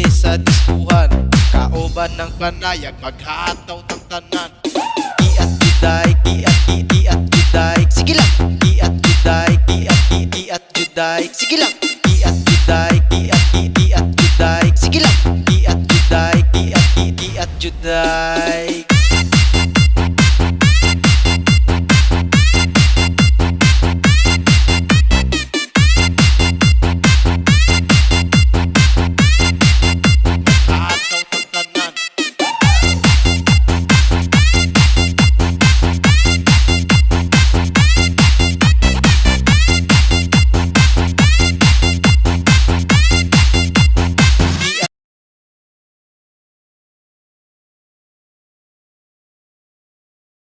sa diskuhan, kauban ng panayag, maghataw ng tanan. Kiat juday, kiat juday, sige lang. Kiat juday, kiat juday, sige lang. Kiat juday, kiat juday, sige lang.